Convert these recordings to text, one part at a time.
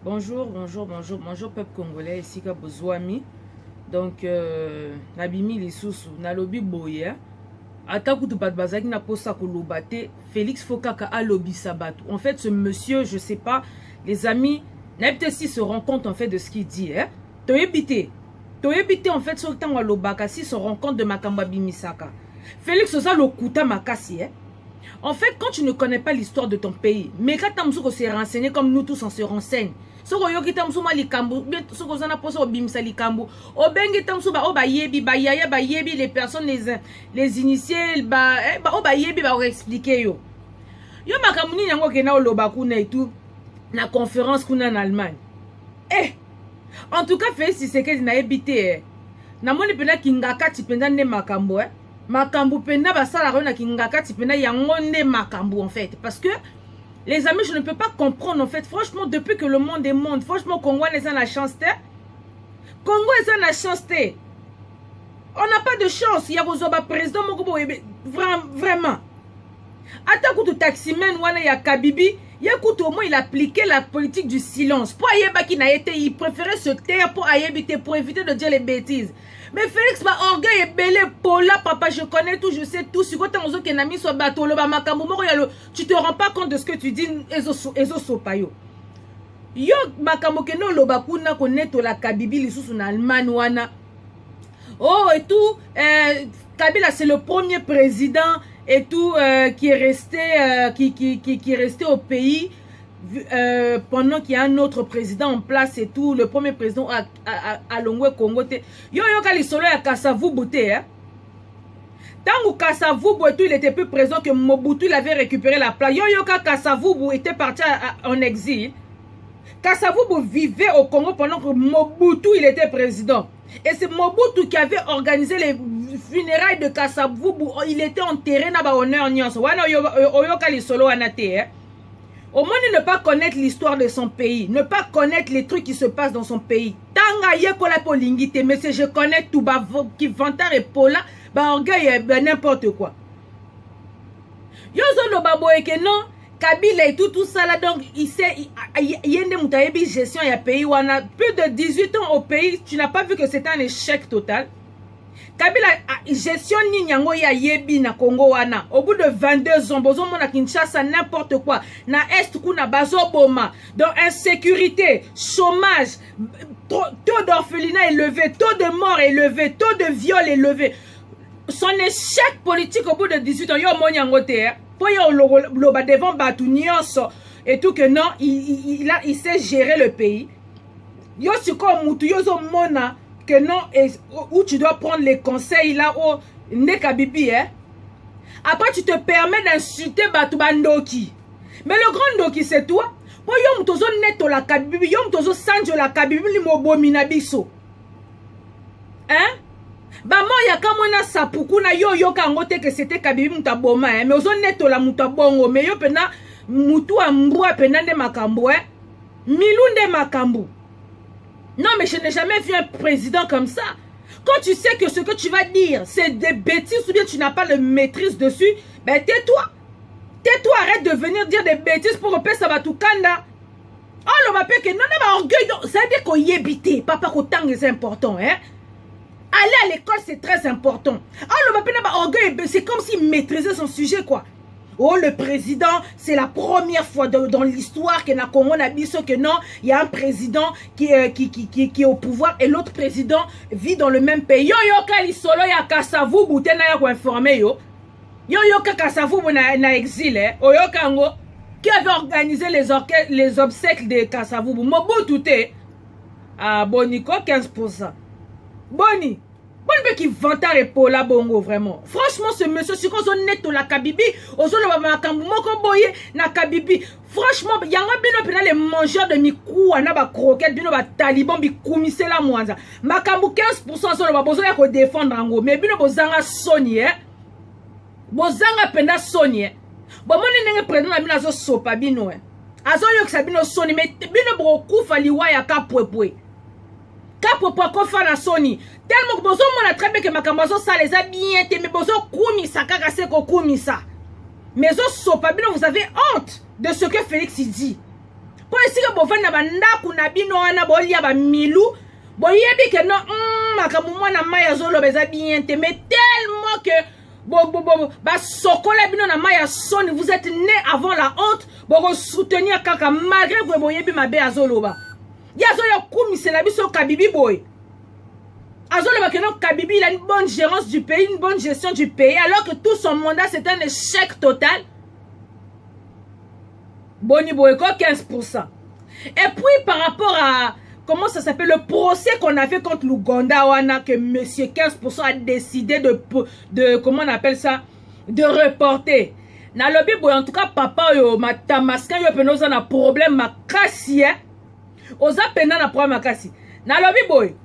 Bonjour, bonjour peuple congolais, ici Kabozouami. Donc, Nabimi Lissousou, Nalobi Boye. Ataku tu bazaki na posa kolobate, Félix Fokaka a lobby sabatou. En fait, ce monsieur, je sais pas, les amis, peut-être s'il se rend compte en fait de ce qu'il dit, hein. Toyebite en fait, sur le temps où Lobaka, s'il se rend compte de Makamba Bimisaka. Félix Oza Lokuta Makasi, hein. En fait, quand tu ne connais pas l'histoire de ton pays, mais quand tu s'est renseigné comme nous tous on se renseigne, les personnes, les initiés, expliquer yo. Yo makamuni yango kena olobakuna et tout, na conférence kuna en Allemagne. En tout cas, Félix Tshisekedi na ebité. Na moni pena kingaka tipenda ne makambo makambo pena basala rona kingaka tipena yango ne makambo en fait, parce que les amis, je ne peux pas comprendre en fait. Franchement, depuis que le monde est monde, franchement, Congo est dans la chance. Congo est dans la chance. On n'a pas de chance. Il y a un président, vraiment. Attends que tu taximen, il y a Kabibi. Il au moins il appliquait la politique du silence. Pour Ayeba qui n'a été, il préférait se taire pour Ayebiter, pour éviter de dire les bêtises. Mais Félix, ma orgueil est belé pour là, papa, je connais tout, je sais tout. Si tu te rends pas compte de ce que tu dis, Ezo Sopayo. Yo, makambo keno lobakuna koneto la Kabibi, les sous en Allemagne, wana. Oh, et tout, Kabila, c'est le premier président et tout qui est resté qui est resté au pays pendant qu'il y a un autre président en place et tout. Le premier président à Longwe Congo yo yo kali solo ya Kasavubu te, hein. Tant que Kasavubu et tout, il était plus présent que Mobutu, il avait récupéré la place. Yo yo Kasavubu était parti en exil. Kasavubu vivait au Congo pendant que Mobutu il était président. Et c'est Mobutu qui avait organisé les funérailles de Kasavubu. Il était enterré dans l'honneur nyonso. Wana oyoka li solo anate, hein. Au moins ne pas connaître l'histoire de son pays, ne pas connaître les trucs qui se passent dans son pays. Tanga yekola polingite, mais je connais tout ba qui vantar et pola, ba orgueil n'importe quoi. Yozo no babo eke non, Kabila et tout ça là, donc il sait yende mutayebi gestion ya pays wana plus de 18 ans au pays, tu n'as pas vu que c'était un échec total. Kabila gestion ni nyango ya yebi na Congo wana. Au bout de 22 ans, bozo mona Kinshasa n'importe quoi. Na est kuna bazo boma. Donc insécurité, chômage, taux d'orphelinat élevé, taux de mort élevé, taux de viol élevé. Son échec politique au bout de 18 ans, yo mo nyango te. Po yo loba devant batu nyonso et tout que non, il sait gérer le pays. Yo siko mutu yo zo mona que non, où tu dois prendre les conseils là où Nekabibi, hein. Après tu te permets d'insulter Batubandoki. Mais le grand Doki c'est toi. Pour yom tozo neto la Kabibi, yom tozo sanjo la Kabibi li mobomina biso. Hein? Bah moi ya kamona sapuku na yo kangote que c'était Kabibi mutaboma, hein. Mais ozo neto la mutabongo, mais yo pena mutu ambua pena de makambo, hein. Milunde makambo. Non, mais je n'ai jamais vu un président comme ça. Quand tu sais que ce que tu vas dire, c'est des bêtises ou bien tu n'as pas de maîtrise dessus, ben tais-toi. Tais-toi, arrête de venir dire des bêtises pour repérer ça va tout kanda. Oh, le m'appelle que non, non, orgueil. Ça veut dire qu'on y habite. Papa, qu'autant c'est important, hein. Aller à l'école, c'est très important. Oh, le m'appelle orgueil, c'est comme s'il maîtrisait son sujet, quoi. Oh, le président, c'est la première fois dans l'histoire que na Congo n'a dit que non, il y a un président qui est au pouvoir et l'autre président vit dans le même pays. Yo yo kali solo ya Kasavubu tena ya ko informer yo. Yo yo Kasavubu na exil, hein. Oyo kango qui avait organisé les obsèques de Kasavubu. Mobutu te. Ah Boniko 15%. Boni. Bon qui vantard et Paula Bongo vraiment. Franchement ce monsieur si qu'on net la Kabibi, ozo le makambu moko boye na Kabibi. Franchement yanga bino pena les mangeurs de mikou na ba croquette bino ba taliban bi kumise la mwanza. Makambu 15% so le bozo ya ko défendre ngo mais bino bozanga soni, hein. Bozanga penda soni, hein. Bon moni nenge président na bino zo sopa bino, hein. Azo yo que bino soni mais bino beaucoup fali wa ya kapwepwe. Kapwepwe ko fa na soni. Tellement que bozo mona très bien que makambazo ça les a bien été mais bozo kumisa kaka seko kumisa. Mais zo sopa bino vous avez honte de ce que Félix il dit. Po esika bovanda bandaku na bino wana bolia ba milu. Boyebi que non, makambo mwana mai azoloba eza bien te, mais tellement que ba sokola bino na mai soni, vous êtes né avant la honte, bo soutenir kaka malgré que boyebi mabe azoloba. Ya zoyo kumisela biso Kabibi boy. Azoloba que non, Kabibi il a une bonne gérance du pays, une bonne gestion du pays, alors que tout son mandat c'est un échec total. Boni Boyko 15%. Et puis par rapport à comment ça s'appelle le procès qu'on a fait contre l'Ouganda, que monsieur 15% a décidé de comment on appelle ça, de reporter. Na lobby boy en tout cas papa yo matamaskan yo penoza na problème makasi hein. Oza pena na problème makasi. Na lobby boy.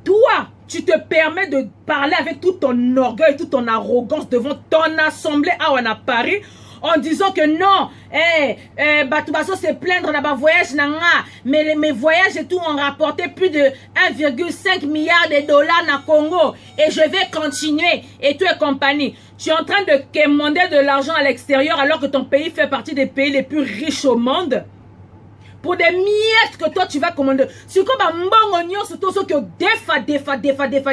Toi, tu te permets de parler avec tout ton orgueil, toute ton arrogance devant ton assemblée à Paris en disant que non, Batoubasso se plaindre dans ma voyage, mais mes voyages et tout ont rapporté plus de 1,5 milliard de dollars na Congo et je vais continuer et tout et compagnie. Tu es en train de quémander de l'argent à l'extérieur alors que ton pays fait partie des pays les plus riches au monde. Pour des miettes que toi tu vas commander. C'est comme un bon oignon, c'est tout ce que defa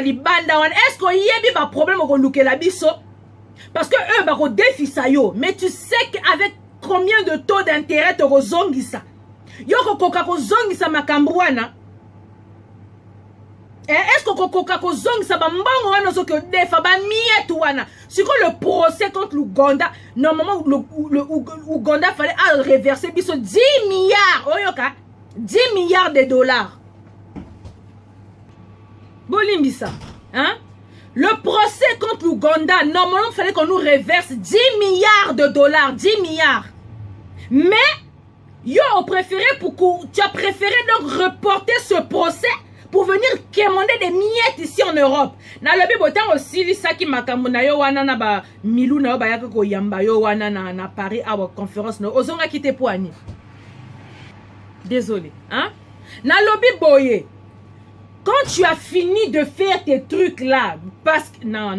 libanda. Est-ce qu'il y a un problème au look la biso? Parce que eux bah défi ça yo. Mais tu sais qu'avec combien de taux d'intérêt tu rozongi ça? Yo koka kozongi ça makambouana. Est-ce que koka kozongi ça ba mbongo wana so que defa ba miettes wana? C'est que le procès contre l'Ouganda, normalement, l'Ouganda fallait reverser 10 milliards. Oyoka, 10 milliards de dollars. Bolimbisa. Hein? Le procès contre l'Ouganda, normalement, il fallait qu'on nous reverse 10 milliards de dollars. 10 milliards. Mais, tu as préféré donc reporter ce procès pour venir quémander des miettes ici en Europe. Na lobi botan aussi li saki makambo na yo wana na ba milu na yo ba yaka ko yamba yo wana na Paris à conférence no ozonga kite poani. Désolé, hein? Na lobi boye. Quand tu as fini de faire tes trucs là, parce que non,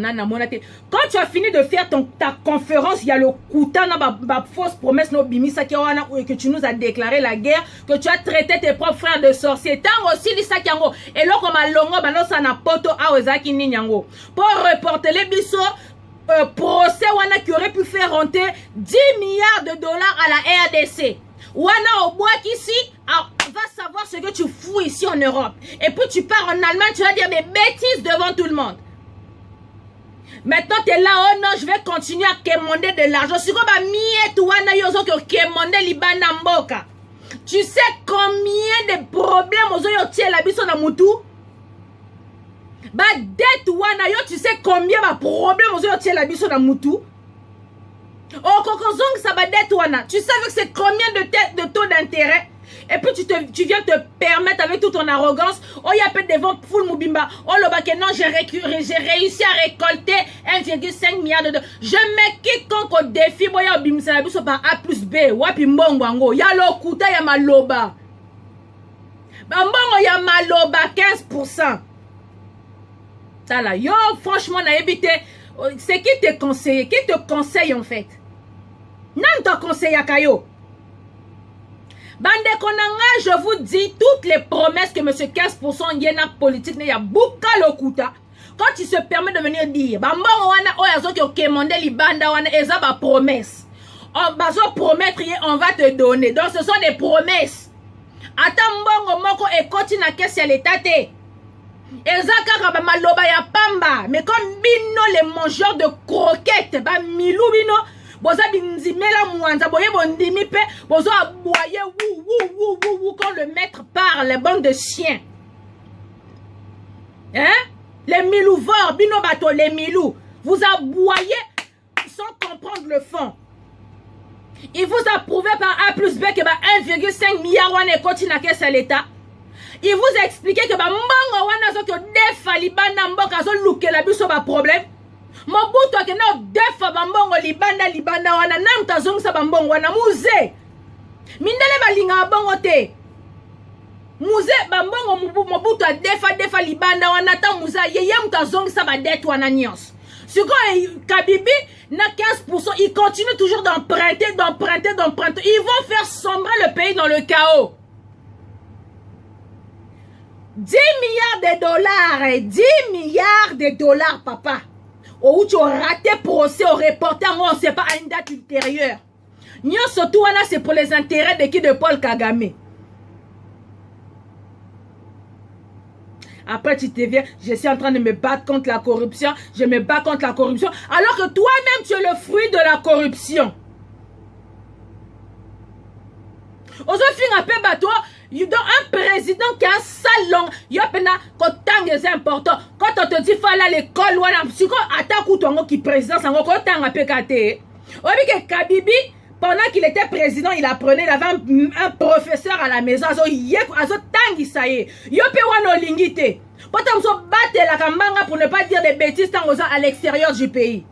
quand tu as fini de faire ta conférence, il y a le Kouta, la fausse promesse, que tu nous as déclaré la guerre, que tu as traité tes propres frères de sorciers. Tant aussi, et là, comme à Longo, ça n'a pas pour reporter les bisous, procès qui aurait pu faire rentrer 10 milliards de dollars à la RDC. Wana au bois qu'ici, va savoir ce que tu fous ici en Europe. Et puis tu pars en Allemagne, tu vas dire des bêtises devant tout le monde. Maintenant tu es là, oh non, je vais continuer à quémander de l'argent. Si tu sais combien de problèmes aux la biso na mutu? Ba dette wana yo, tu sais combien de problèmes aux la biso na mutu? Oh, Kokozong, ça va d'être wana. Tu savais que c'est combien de taux d'intérêt? Et puis tu viens te permettre avec toute ton arrogance. Oh, il y a peut-être des ventes full moubimba. Oh, le bac, non, j'ai réussi à récolter 1,5 milliard de dollars. Je mets quiconque au défi. Boya bimsa la biso par A plus B. Wapi mbongo. Ya lo kuta ya maloba. Mbongo ya maloba 15%. Ça là, yo, franchement, n'a évité. C'est qui te conseille? Qui te conseille en fait? Nan te conseille à Kayo. Bande Konanga, je vous dis, toutes les promesses que M. 15% yena politique, il y a beaucoup de kuta. Quand il se permet de venir dire, bambon wana oyazo ki okemande li banda wana eza ba promesse. On va promettre, on va te donner. Donc ce sont des promesses. Attends mbongo moko et continue à caisse à l'état te. Ezaka ba maloba ya pamba, mais comme bino les mangeurs de croquettes, ba milou bino, boza binzimela mwanza boye bondimi pe, bozo aboyer wou quand le maître parle, bande de chiens. Hein? Les milouvores, bino bato les milou, vous aboyez sans comprendre le fond. Il vous a prouvé par A plus B que 1,5 milliard wane continue à caisse à l'état. Il vous a expliqué que mbongo wana zo que defa libanda mboka zo lukela biso ba problème. Mobutu ke na defa mbongo libanda wana na mtazongisa mbongo wana muze. Mindele balinga bongo te. Muze mbongo Mobutu a defa libanda wana ta muza yeye mtazongisa ba dette wana nyos. Kabibi n'a 15%, il continue toujours d'emprunter. Ils vont faire sombrer le pays dans le chaos. 10 milliards de dollars, 10 milliards de dollars, papa. Où tu as raté procès au reporter, on ne sait pas à une date ultérieure. Nous, surtout, c'est pour les intérêts de qui? De Paul Kagame. Après, tu te viens, je suis en train de me battre contre la corruption. Je me bats contre la corruption. Alors que toi-même, tu es le fruit de la corruption. Aujourd'hui, un président qui a un salon, il y a c'est important. Quand on te dit fallait à l'école, si on attaque ou toi qui président, ça va quand un PKT. On dit que Kabibi, pendant qu'il était président, il apprenait, il avait un professeur à la maison. Pour ne pas dire des bêtises à l'extérieur du pays.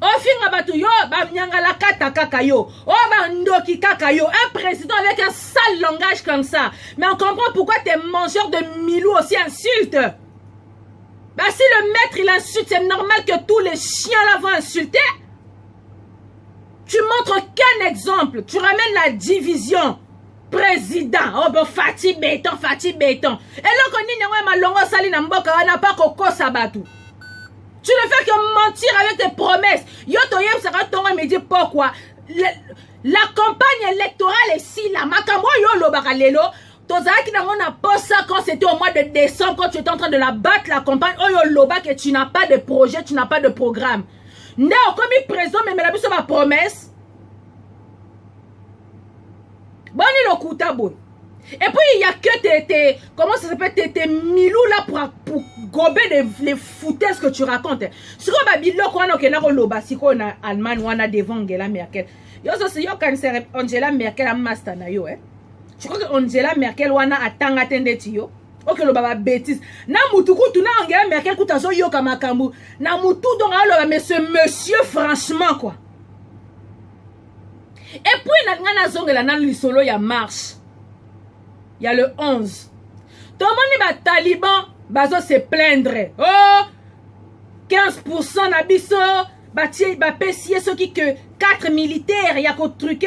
Un président avec un sale langage comme ça. Mais on comprend pourquoi tes mangeurs de milou aussi insultent. Bah, si le maître il insulte, c'est normal que tous les chiens là vont insulter. Tu montres qu'un exemple. Tu ramènes la division. Président. Oh, bon, Fatih Béton. Et là, on dit, on n'a pas Coco Sabatou. Tu ne fais que mentir avec tes promesses. Yo, toyem, ça va tomber, me dit pourquoi. La campagne électorale est si là. Makambo, yo, lo, bakalelo. Tozaki, on a pas ça quand c'était au mois de décembre, quand tu étais en train de la battre, la campagne. Oh, yo, loba, que tu n'as pas de projet, tu n'as pas de programme. Non, comme il présente, mais la bise ma promesse. Bon, il est au koutabo. Et puis, il n'y a que tes comment ça s'appelle, tes milous là pour gober les foutaises que tu racontes. Si on a dit qu'on a loba, si on a Allemagne, on a devant Angela Merkel. Yo, quand c'est Angela Merkel a master na yo, je crois que Angela Merkel, on a attend attendre yo. Ok, le baba bêtise. Na mutuku, tu n'as Angela Merkel, tu as yo kamakambu. Na mutu, donc, alors, mais ce monsieur, franchement, quoi. Et puis, na zongela na lisolo ya marche. Il y a le 11. Tout le monde est taliban, bazo se plaindre. Oh, 15% d'abisso, pessier ceux qui que 4 militaires, il y a qu'au truc.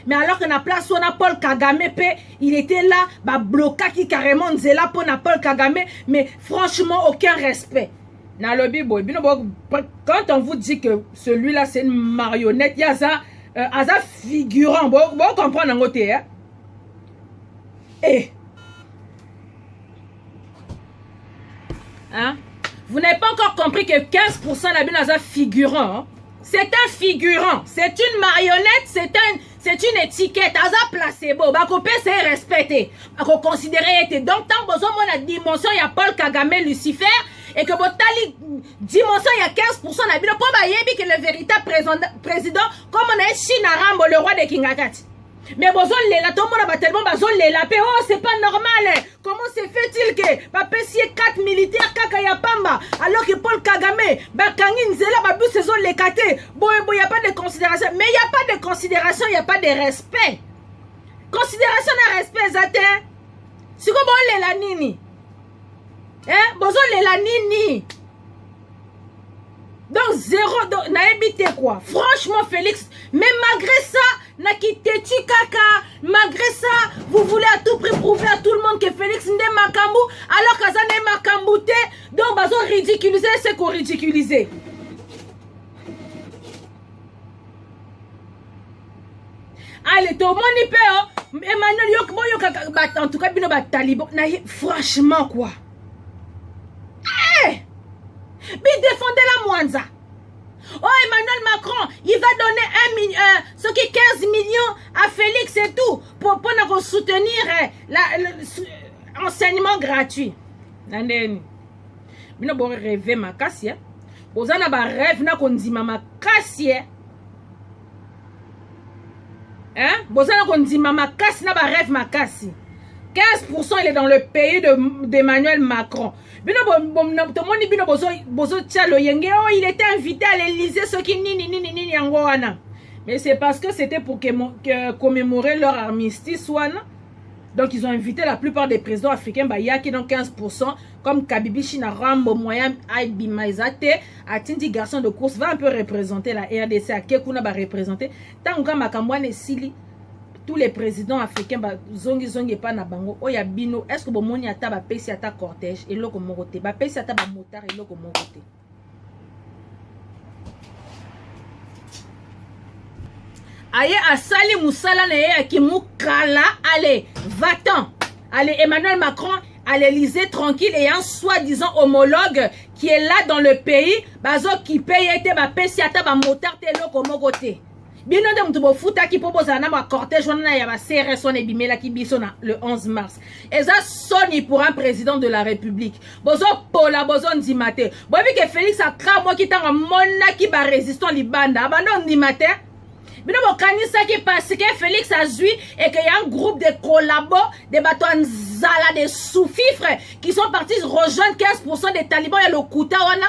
Mais alors que na place on a Paul Kagame, il était là, bloqué qui carrément là pour Paul Kagame, mais franchement aucun respect. Dans le Bible, quand on vous dit que celui-là c'est une marionnette, il y a ça, figurant. Bon, comprendre en côté, hein. Hein? Vous n'avez pas encore compris que 15% la binaza figurant. Hein? C'est un figurant. C'est une marionnette. C'est une étiquette. Aza placebo. Bakopé c'est respecté. Bako considéré. Donc tant besoin de la dimension, il y a Paul Kagame, Lucifer. Et que botali dimension, il y a 15% la binaza. Pour que le véritable président, comme on a Chinarambo, le roi de Kingakati. Mais besoin de la tout le monde a tellement besoin de la paix. Oh, c'est pas normal. Comment se fait-il que papa si 4 militaires kakaya pamba alors que Paul Kagame bakangin zela babu saison les kate. Bon, il y a pas de considération, mais il y a pas de considération, il y a pas de respect. Considération et respect zatin. Si ko bon la nini. Besoin de la nini. Donc zéro n'a évité quoi. Franchement Félix, mais malgré ça Nakitetu kaka, malgré ça, vous voulez à tout prix prouver à tout le monde que Félix n'est Makambu, alors que ça n'est Makambouté, donc bazo ridiculiser, c'est qu'on ridiculiser. Allez, tout le monde y peut, Emmanuel, en tout cas, bino ba taliban, franchement quoi. Mais défendez la Mwanza. Oh, Emmanuel Macron, il va donner 15 millions à Félix et tout pour soutenir l'enseignement gratuit. Nandeni. Bino bon rêver ma cassia. Bozana ba rêve na konzima ma cassia. Hein? Bozana konzima ma cassia na ba rêve ma cassia. 15% il est dans le pays d'Emmanuel Macron. Il était invité à l'Élysée, ceux qui mais c'est parce que c'était pour commémorer leur armistice. Donc, ils ont invité la plupart des présidents africains, bah, il y a qui dans 15%, comme Kabibi China Rambo, Moyen, Aibi Maizate, Atindi Garçon de course, va un peu représenter la RDC, à Kekuna va représenter. Tant que Makamwane Sili, tous les présidents africains, bah, zongi zongi pas na bango, oya bino, est-ce que bon moni ata ba pesi ata cortège, et loko morote, ba pesi ata ba motard, et loko morote. Aye asali musala na ye ki mukala, allez, va-t'en. Allez, Emmanuel Macron à l'Elysée tranquille et un soi-disant homologue qui est là dans le pays, bazo qui paye ete ba pesi ata ba motard te loko mokote. Bino de mtubo futa ki popoza na ba cortège wana ya ba CRS wana bimela ki biso na le 11 mars. Eza soni pour un président de la République. Bozo pola bozo ndimate. Bobi ke Félix Akra mo ki tanga mona ki ba résistant libanda, abandon ndimate. Bino bokanisa ki parce que Félix a zui et qu'il y a un groupe de collabos, des bateaux Nzala, des sous-fifres qui sont partis rejoindre 15% des talibans et le Kouta wana,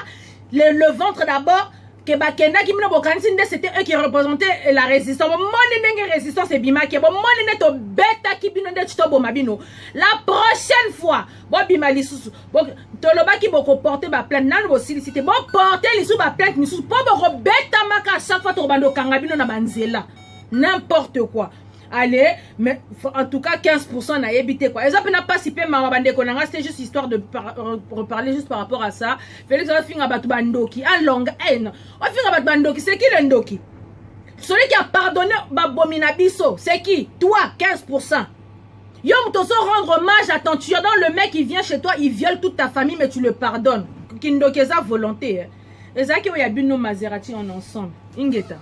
le ventre d'abord. Que Bakenda qui m'a bokanisi c'était eux qui représentaient la résistance. Mon nenge résistance et bima ke bon mon nene to beta ki bino de to boma bino. La prochaine fois, bon bima lisusu. Bon to loba ki boko porter ba plainte nan bo silicité. Bon porter lisusu ba plainte lisusu po boko beta maka chaque fois to bando kanga bino na banzela. N'importe quoi. Allez, mais en tout cas 15% n'a évité quoi. Exemple n'a pas si peu mawabande konanga, c'était juste histoire de reparler juste par rapport à ça. Félix va finir batu bandoki en longue haine. On finir batu bandoki, c'est qui le ndoki? Celui qui a pardonné Babomina Bisso, c'est qui? Toi, 15%. Yom Toso rendre hommage à ton tueur. Dans le mec il vient chez toi, il viole toute ta famille mais tu le pardonnes. Kindoki sa volonté. Et ça qui y a bu nos Maserati en ensemble. Ingeta.